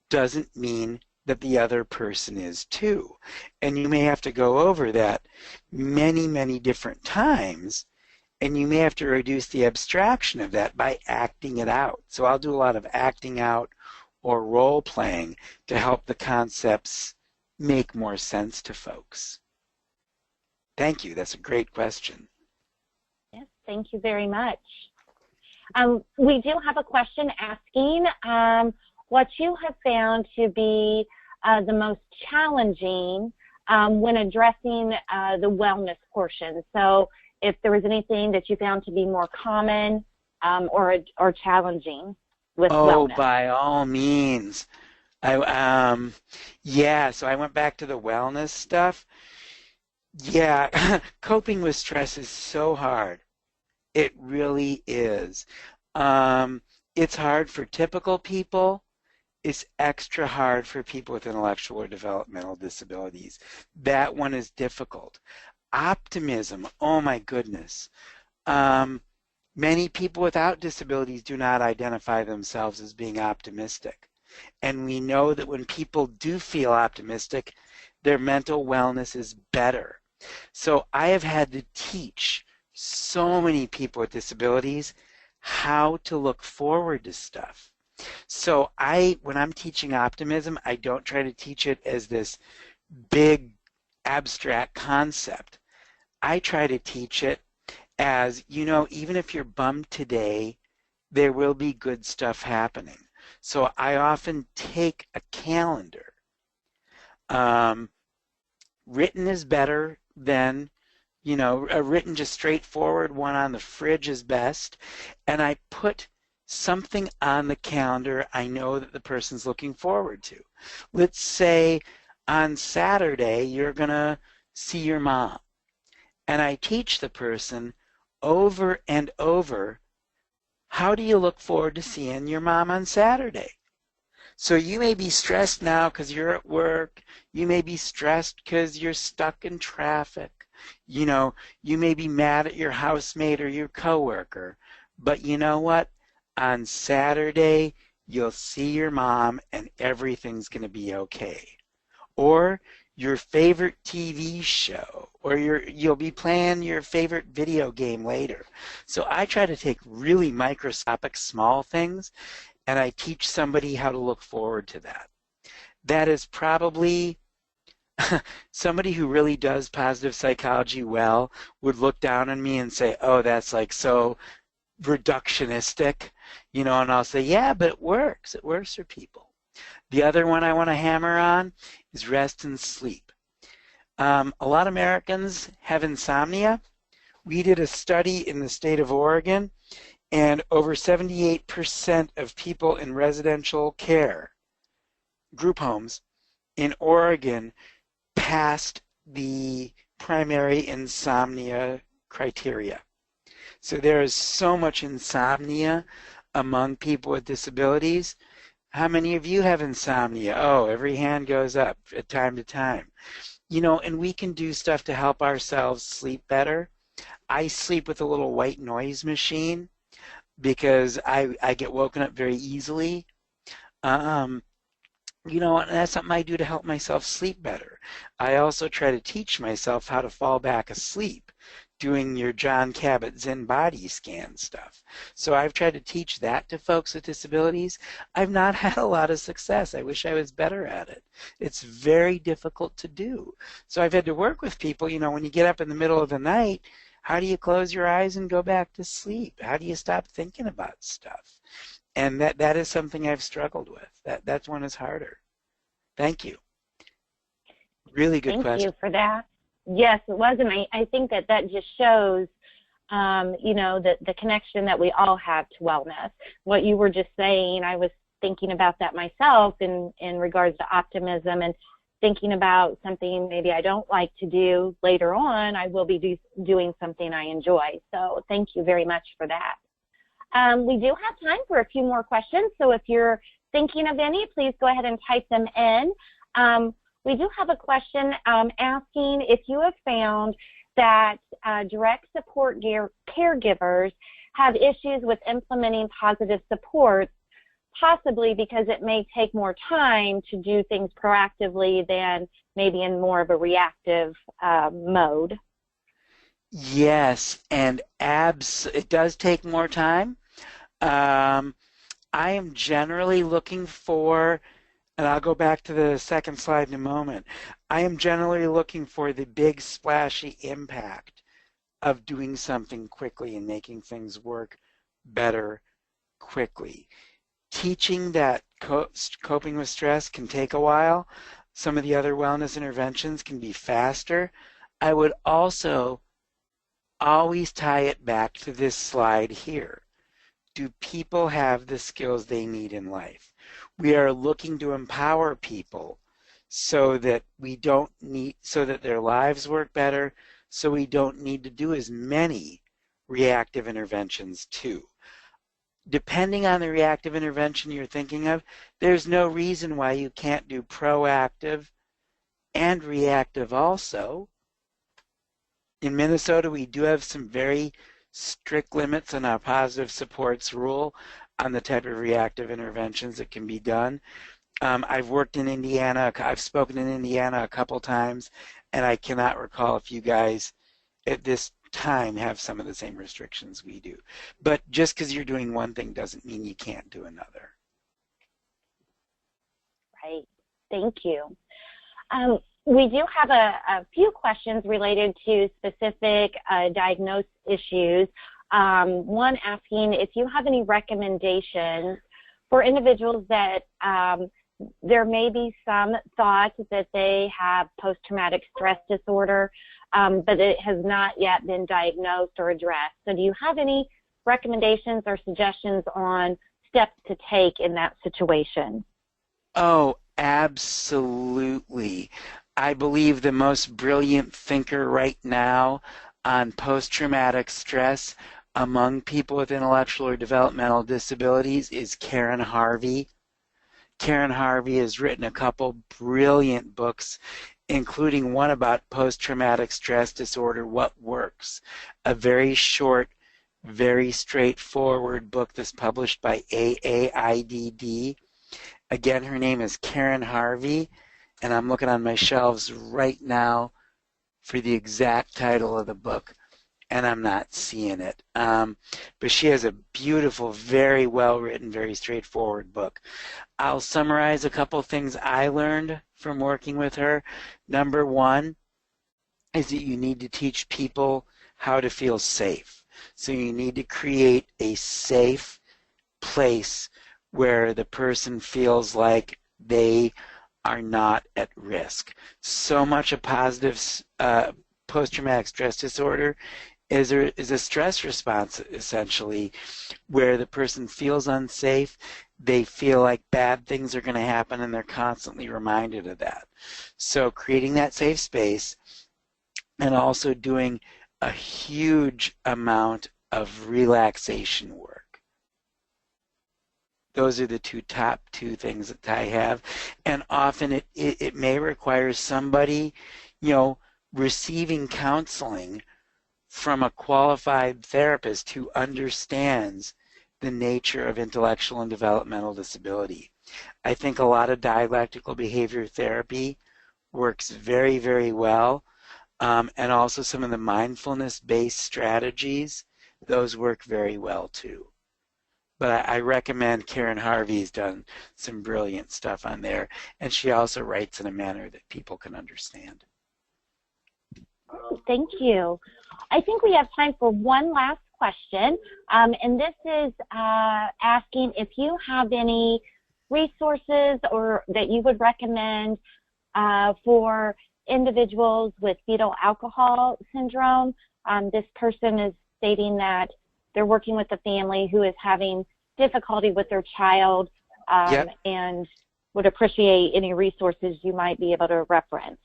doesn't mean that the other person is too. And you may have to go over that many, many different times, and you may have to reduce the abstraction of that by acting it out. So I'll do a lot of acting out or role playing to help the concepts make more sense to folks. Thank you. That's a great question. Yes, thank you very much. We do have a question asking what you have found to be the most challenging when addressing the wellness portion. So if there was anything that you found to be more common or challenging with wellness. Oh, by all means. Yeah, so I went back to the wellness stuff. Yeah, coping with stress is so hard. It really is. It's hard for typical people. It's extra hard for people with intellectual or developmental disabilities. That one is difficult. Optimism, oh my goodness. Many people without disabilities do not identify themselves as being optimistic. And we know that when people do feel optimistic, their mental wellness is better. So I have had to teach so many people with disabilities how to look forward to stuff. So when I'm teaching optimism, I don't try to teach it as this big abstract concept. I try to teach it as, even if you're bummed today, there will be good stuff happening. So I often take a calendar. Written is better than, a written just straightforward one on the fridge is best. And I put something on the calendar I know that the person's looking forward to. Let's say on Saturday you're going to see your mom. And I teach the person over and over, how do you look forward to seeing your mom on Saturday? So you may be stressed now because you're at work. You may be stressed because you're stuck in traffic. You may be mad at your housemate or your coworker. But you know what? On Saturday, you'll see your mom and everything's going to be okay. Or your favorite TV show, or you'll be playing your favorite video game later. So I try to take really microscopic small things, and I teach somebody how to look forward to that. That is probably somebody who really does positive psychology well would look down on me and say, oh, that's like so reductionistic, and I'll say, yeah, but it works. It works for people. The other one I want to hammer on is rest and sleep. A lot of Americans have insomnia. We did a study in the state of Oregon, and over 78% of people in residential care, group homes in Oregon, passed the primary insomnia criteria. So there is so much insomnia among people with disabilities. How many of you have insomnia? Oh, every hand goes up at time to time. And we can do stuff to help ourselves sleep better. I sleep with a little white noise machine because I get woken up very easily. And that's something I do to help myself sleep better. I also try to teach myself how to fall back asleep doing your John Kabat-Zinn body scan stuff. So I've tried to teach that to folks with disabilities. I've not had a lot of success. I wish I was better at it. It's very difficult to do. So I've had to work with people, you know, when you get up in the middle of the night, how do you close your eyes and go back to sleep? How do you stop thinking about stuff? And that is something I've struggled with. That's one is harder. Thank you. Really good question. Thank you for that. Yes, it was, and I think that just shows, you know, the connection that we all have to wellness. What you were just saying, I was thinking about that myself in regards to optimism, and thinking about something maybe I don't like to do later on, I will be doing something I enjoy. So thank you very much for that. We do have time for a few more questions, so if you're thinking of any, please go ahead and type them in. We do have a question asking if you have found that direct support caregivers have issues with implementing positive supports, possibly because it may take more time to do things proactively than maybe in more of a reactive mode. Yes, and it does take more time. I am generally looking for, and I'll go back to the second slide in a moment, I am generally looking for the big splashy impact of doing something quickly and making things work better quickly. Teaching that coping with stress can take a while. Some of the other wellness interventions can be faster. I would also always tie it back to this slide here. Do people have the skills they need in life? We are looking to empower people so that so that their lives work better, so we don't need to do as many reactive interventions too. Depending on the reactive intervention you're thinking of, there's no reason why you can't do proactive and reactive also. In Minnesota, we do have some very strict limits on our positive supports rule on the type of reactive interventions that can be done. I've worked in Indiana, I've spoken in Indiana a couple times, and I cannot recall if you guys at this time have some of the same restrictions we do. But just because you're doing one thing doesn't mean you can't do another. Right. Thank you. We do have a few questions related to specific diagnosed issues. One asking if you have any recommendations for individuals that there may be some thought that they have post-traumatic stress disorder, but it has not yet been diagnosed or addressed. So do you have any recommendations or suggestions on steps to take in that situation? Oh, absolutely. I believe the most brilliant thinker right now on post-traumatic stress among people with intellectual or developmental disabilities is Karen Harvey. Karen Harvey has written a couple brilliant books, including one about post-traumatic stress disorder, What Works, a very short, very straightforward book that's published by AAIDD. Again, her name is Karen Harvey, and I'm looking on my shelves right now for the exact title of the book, and I'm not seeing it. But she has a beautiful, very well-written, very straightforward book. I'll summarize a couple things I learned from working with her. Number one is that you need to teach people how to feel safe. So you need to create a safe place where the person feels like they are not at risk. So much of positive post-traumatic stress disorder is a stress response, essentially, where the person feels unsafe, they feel like bad things are going to happen, and they're constantly reminded of that. So creating that safe space and also doing a huge amount of relaxation work. Those are the top two things that I have. And often it may require somebody, you know, receiving counseling from a qualified therapist who understands the nature of intellectual and developmental disability. I think a lot of dialectical behavior therapy works very, very well. and also some of the mindfulness-based strategies. Those work very well too. But I recommend Karen Harvey's done some brilliant stuff on there, and she also writes in a manner that people can understand. Thank you. I think we have time for one last question, and this is asking if you have any resources or that you would recommend for individuals with fetal alcohol syndrome. This person is stating that they're working with a family who is having difficulty with their child, and would appreciate any resources you might be able to reference.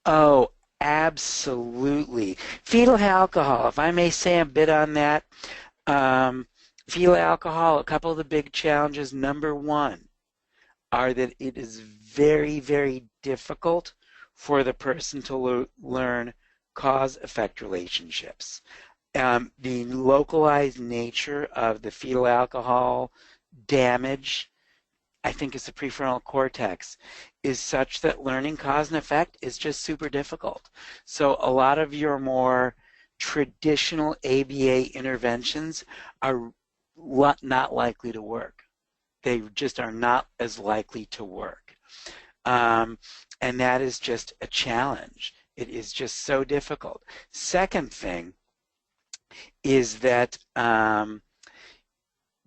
Oh, absolutely. Fetal alcohol, if I may say a bit on that. Fetal alcohol, a couple of the big challenges. Number one are that it is very, very difficult for the person to learn cause-effect relationships. The localized nature of the fetal alcohol damage, I think, is the prefrontal cortex, is such that learning cause and effect is just super difficult. So a lot of your more traditional ABA interventions are not likely to work. They just are not as likely to work. And that is just a challenge. It is just so difficult. Second thing is that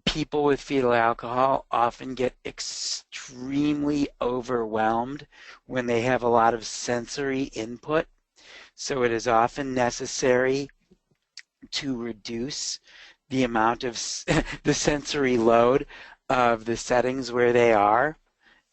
people with fetal alcohol often get extremely overwhelmed when they have a lot of sensory input. So it is often necessary to reduce the amount of the sensory load of the settings where they are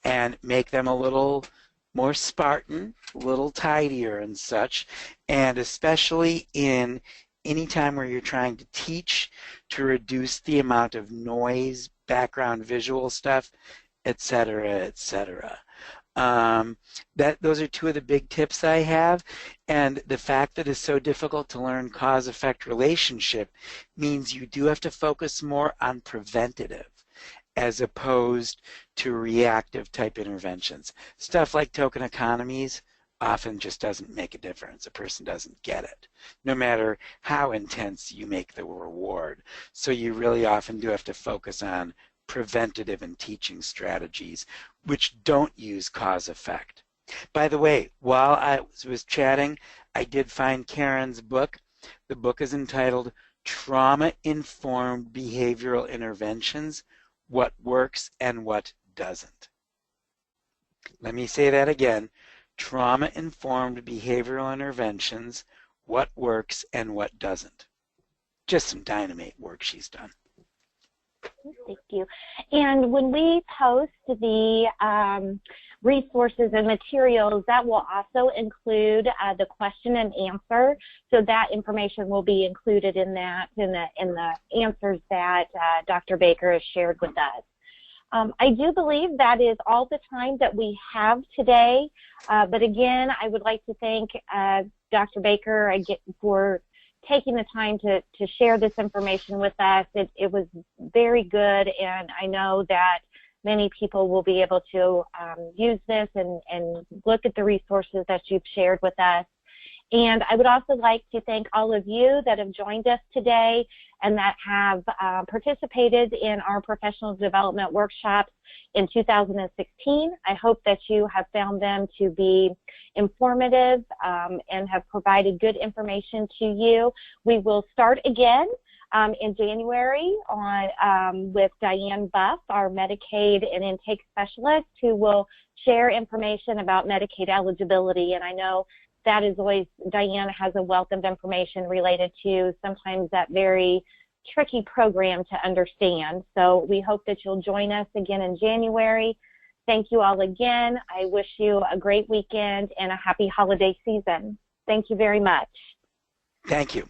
and make them a little more Spartan, a little tidier and such, and especially in any time where you're trying to teach, to reduce the amount of noise, background visual stuff, etc., etc. Those are two of the big tips I have, and the fact that it's so difficult to learn cause-effect relationship means you do have to focus more on preventative as opposed to reactive type interventions. Stuff like token economies often just doesn't make a difference. A person doesn't get it, no matter how intense you make the reward. So you really often do have to focus on preventative and teaching strategies which don't use cause-effect. By the way, while I was chatting, I did find Karen's book. The book is entitled Trauma-Informed Behavioral Interventions, What Works and What Doesn't. Let me say that again. Trauma-Informed Behavioral Interventions, What Works and What Doesn't. Just some dynamite work she's done. Thank you. And when we post the resources and materials, that will also include the question and answer. So that information will be included in that, in the answers that Dr. Baker has shared with us. I do believe that is all the time that we have today. But again, I would like to thank Dr. Baker for taking the time to share this information with us. It was very good, and I know that many people will be able to use this and look at the resources that you've shared with us. And I would also like to thank all of you that have joined us today and that have participated in our professional development workshops in 2016. I hope that you have found them to be informative and have provided good information to you. We will start again in January with Diane Buff, our Medicaid and intake specialist, who will share information about Medicaid eligibility. And I know that is always, Diane has a wealth of information related to sometimes that very tricky program to understand. So we hope that you'll join us again in January. Thank you all again. I wish you a great weekend and a happy holiday season. Thank you very much. Thank you.